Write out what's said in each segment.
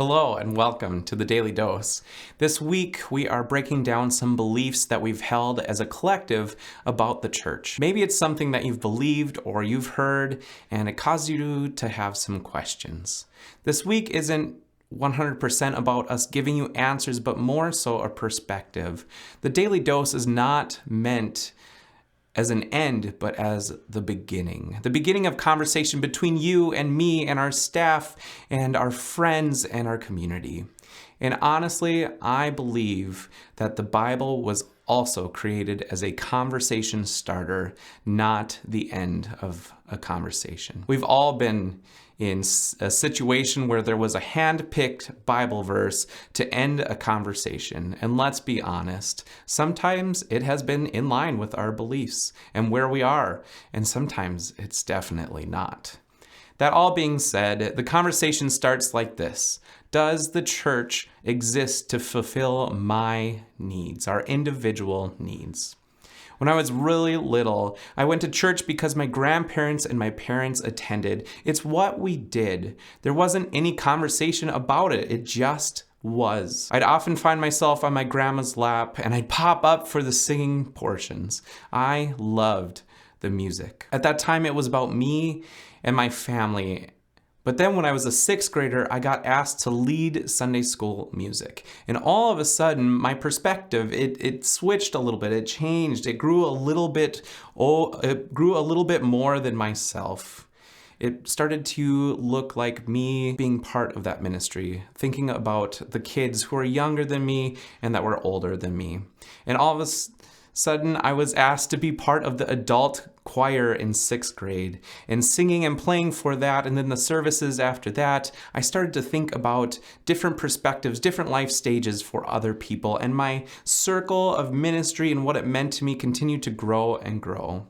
Hello and welcome to the Daily Dose. This week we are breaking down some beliefs that we've held as a collective about the church. Maybe it's something that you've believed or you've heard and it caused you to have some questions. This week isn't 100% about us giving you answers, but more so a perspective. The Daily Dose is not meant as an end, but as the beginning of conversation between you and me and our staff and our friends and our community. And honestly, I believe that the Bible was also created as a conversation starter, not the end of a conversation. We've all been in a situation where there was a hand-picked Bible verse to end a conversation. And let's be honest, sometimes it has been in line with our beliefs and where we are, and sometimes it's definitely not. That all being said, the conversation starts like this. Does the church exist to fulfill my needs, our individual needs? When I was really little, I went to church because my grandparents and my parents attended. It's what we did. There wasn't any conversation about it. It just was. I'd often find myself on my grandma's lap and I'd pop up for the singing portions. I loved the music. At that time, it was about me and my family. But then when I was a sixth grader, I got asked to lead Sunday school music. And all of a sudden, my perspective, it switched a little bit. It changed. It grew a little bit more than myself. It started to look like me being part of that ministry, thinking about the kids who are younger than me and that were older than me. And all of a sudden, I was asked to be part of the adult choir in sixth grade and singing and playing for that. And then the services after that, I started to think about different perspectives, different life stages for other people. And my circle of ministry and what it meant to me continued to grow and grow.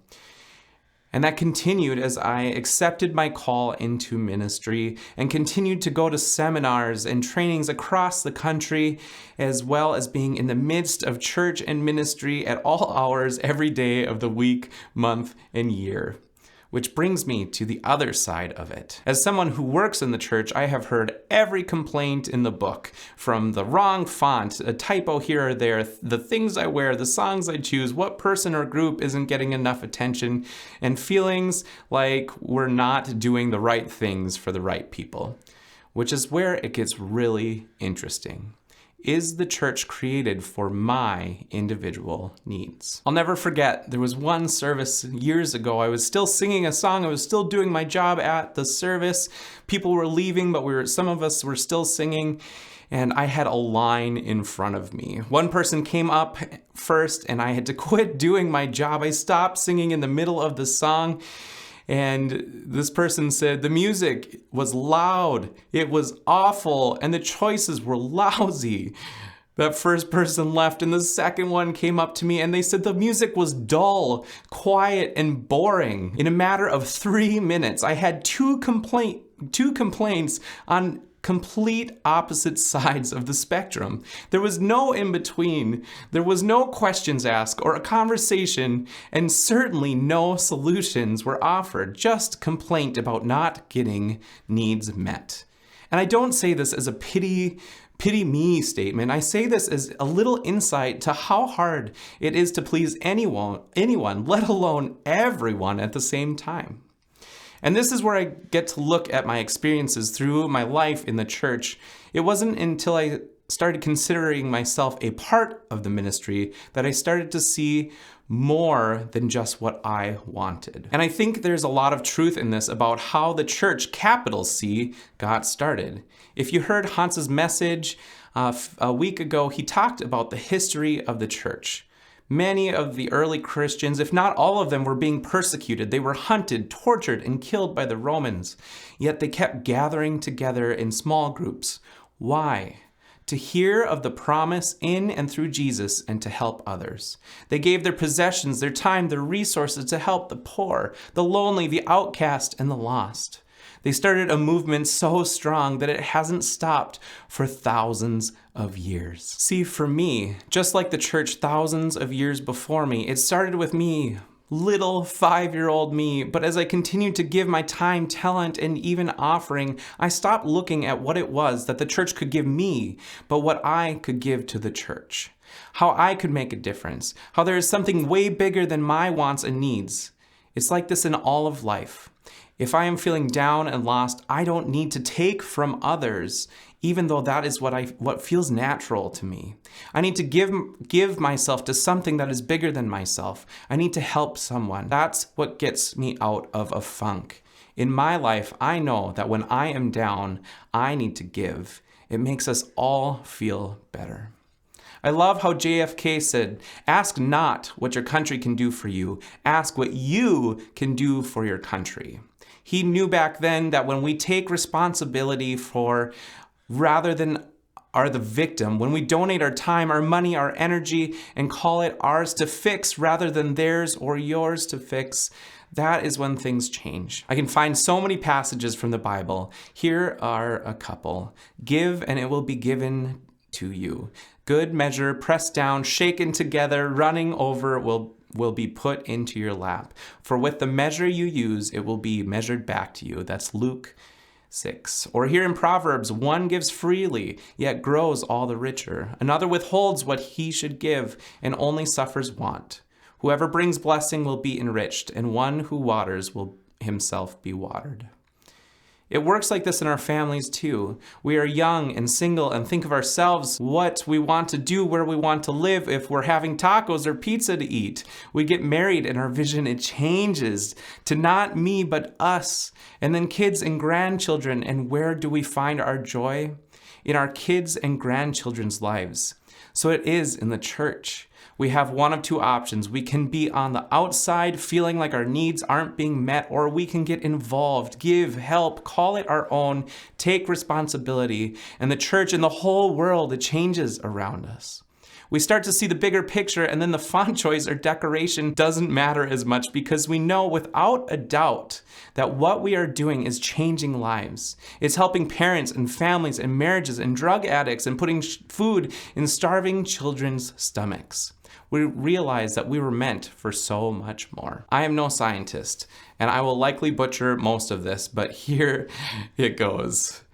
And that continued as I accepted my call into ministry and continued to go to seminars and trainings across the country, as well as being in the midst of church and ministry at all hours every day of the week, month, and year. Which brings me to the other side of it. As someone who works in the church, I have heard every complaint in the book, from the wrong font, a typo here or there, the things I wear, the songs I choose, what person or group isn't getting enough attention, and feelings like we're not doing the right things for the right people. Which is where it gets really interesting. Is the church created for my individual needs? I'll never forget, there was one service years ago. I was still singing a song. I was still doing my job at the service. People were leaving, but some of us were still singing. And I had a line in front of me. One person came up first and I had to quit doing my job. I stopped singing in the middle of the song. And this person said, the music was loud, it was awful, and the choices were lousy. That first person left, and the second one came up to me, and they said the music was dull, quiet, and boring. In a matter of 3 minutes, I had two complaints on complete opposite sides of the spectrum. There was no in between. There was no questions asked or a conversation, and certainly no solutions were offered, just complaint about not getting needs met. And I don't say this as a pity me statement. I say this as a little insight to how hard it is to please anyone, let alone everyone at the same time. And this is where I get to look at my experiences through my life in the church. It wasn't until I started considering myself a part of the ministry that I started to see more than just what I wanted. And I think there's a lot of truth in this about how the church, capital C, got started. If you heard Hans's message a week ago, he talked about the history of the church. Many of the early Christians, if not all of them, were being persecuted. They were hunted, tortured, and killed by the Romans. Yet they kept gathering together in small groups. Why? To hear of the promise in and through Jesus and to help others. They gave their possessions, their time, their resources to help the poor, the lonely, the outcast, and the lost. They started a movement so strong that it hasn't stopped for thousands of years. See, for me, just like the church thousands of years before me, it started with me little 5-year-old me, but as I continued to give my time, talent, and even offering, I stopped looking at what it was that the church could give me, but what I could give to the church. How I could make a difference. How there is something way bigger than my wants and needs. It's like this in all of life. If I am feeling down and lost, I don't need to take from others, even though that is what feels natural to me. I need to give myself to something that is bigger than myself. I need to help someone. That's what gets me out of a funk. In my life, I know that when I am down, I need to give. It makes us all feel better. I love how JFK said, "Ask not what your country can do for you. Ask what you can do for your country." He knew back then that when we take responsibility for, rather than are the victim, when we donate our time, our money, our energy, and call it ours to fix rather than theirs or yours to fix, that is when things change. I can find so many passages from the Bible. Here are a couple. Give and it will be given to you. Good measure, pressed down, shaken together, running over will be put into your lap. For with the measure you use, it will be measured back to you. That's Luke 6. Or here in Proverbs, one gives freely, yet grows all the richer. Another withholds what he should give and only suffers want. Whoever brings blessing will be enriched, and one who waters will himself be watered. It works like this in our families too. We are young and single and think of ourselves, what we want to do, where we want to live, if we're having tacos or pizza to eat. We get married and our vision, it changes to not me, but us. And then kids and grandchildren. And where do we find our joy? In our kids' and grandchildren's lives. So it is in the church. We have one of two options. We can be on the outside feeling like our needs aren't being met, or we can get involved, give, help, call it our own, take responsibility. And the church and the whole world, it changes around us. We start to see the bigger picture, and then the font choice or decoration doesn't matter as much because we know without a doubt that what we are doing is changing lives. It's helping parents and families and marriages and drug addicts and putting food in starving children's stomachs. We realize that we were meant for so much more. I am no scientist, and I will likely butcher most of this, but here it goes.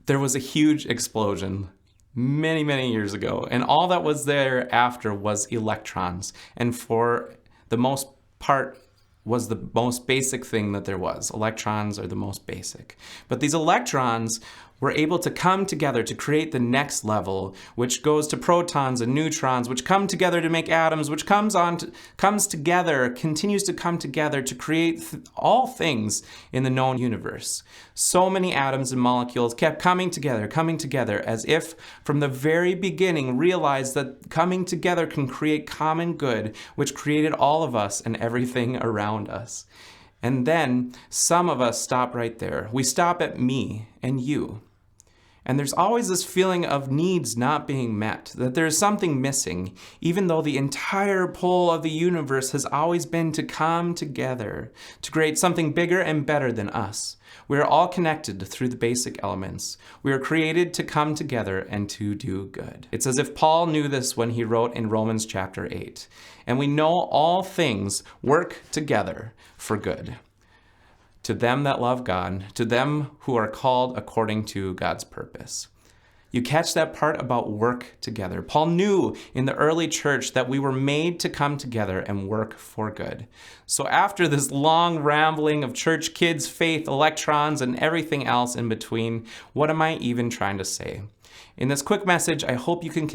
There was a huge explosion many, many years ago, and all that was there after was electrons, and for the most part was the most basic thing that there was. Electrons are the most basic. But these electrons were able to come together to create the next level, which goes to protons and neutrons, which come together to make atoms, which continues to come together to create all things in the known universe. So many atoms and molecules kept coming together, as if from the very beginning realized that coming together can create common good, which created all of us and everything around us. And then some of us stop right there. We stop at me and you. And there's always this feeling of needs not being met, that there's something missing, even though the entire pull of the universe has always been to come together, to create something bigger and better than us. We are all connected through the basic elements. We are created to come together and to do good. It's as if Paul knew this when he wrote in Romans chapter 8. And we know all things work together for good. To them that love God, to them who are called according to God's purpose. You catch that part about work together. Paul knew in the early church that we were made to come together and work for good. So after this long rambling of church, kids, faith, electrons, and everything else in between, what am I even trying to say? In this quick message, I hope you can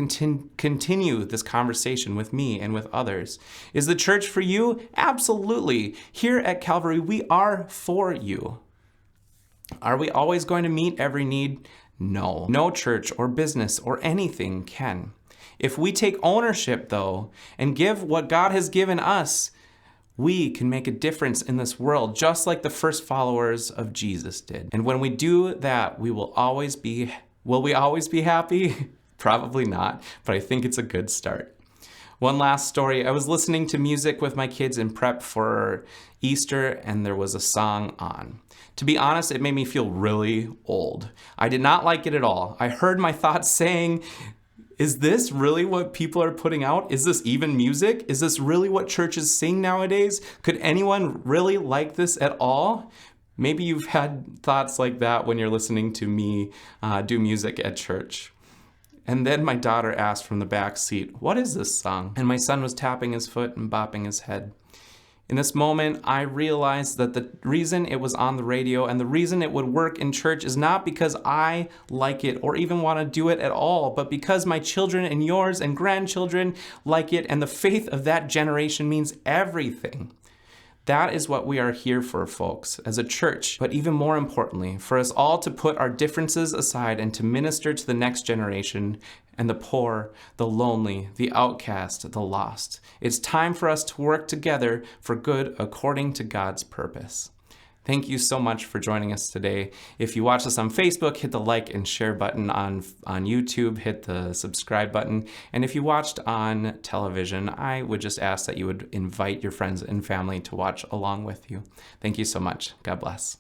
continue this conversation with me and with others. Is the church for you? Absolutely. Here at Calvary, we are for you. Are we always going to meet every need? No. No church or business or anything can. If we take ownership, though, and give what God has given us, we can make a difference in this world, just like the first followers of Jesus did. And when we do that, will we always be happy? Probably not, but I think it's a good start. One last story. I was listening to music with my kids in prep for Easter, and there was a song on. To be honest, it made me feel really old. I did not like it at all. I heard my thoughts saying, Is this really what people are putting out? Is this even music? Is this really what churches sing nowadays? Could anyone really like this at all? Maybe you've had thoughts like that when you're listening to me do music at church. And then my daughter asked from the back seat, "What is this song?" And my son was tapping his foot and bopping his head. In this moment, I realized that the reason it was on the radio and the reason it would work in church is not because I like it or even want to do it at all, but because my children and yours and grandchildren like it, and the faith of that generation means everything. That is what we are here for, folks, as a church, but even more importantly, for us all to put our differences aside and to minister to the next generation and the poor, the lonely, the outcast, the lost. It's time for us to work together for good according to God's purpose. Thank you so much for joining us today. If you watch us on Facebook, hit the like and share button. On YouTube, hit the subscribe button. And if you watched on television, I would just ask that you would invite your friends and family to watch along with you. Thank you so much. God bless.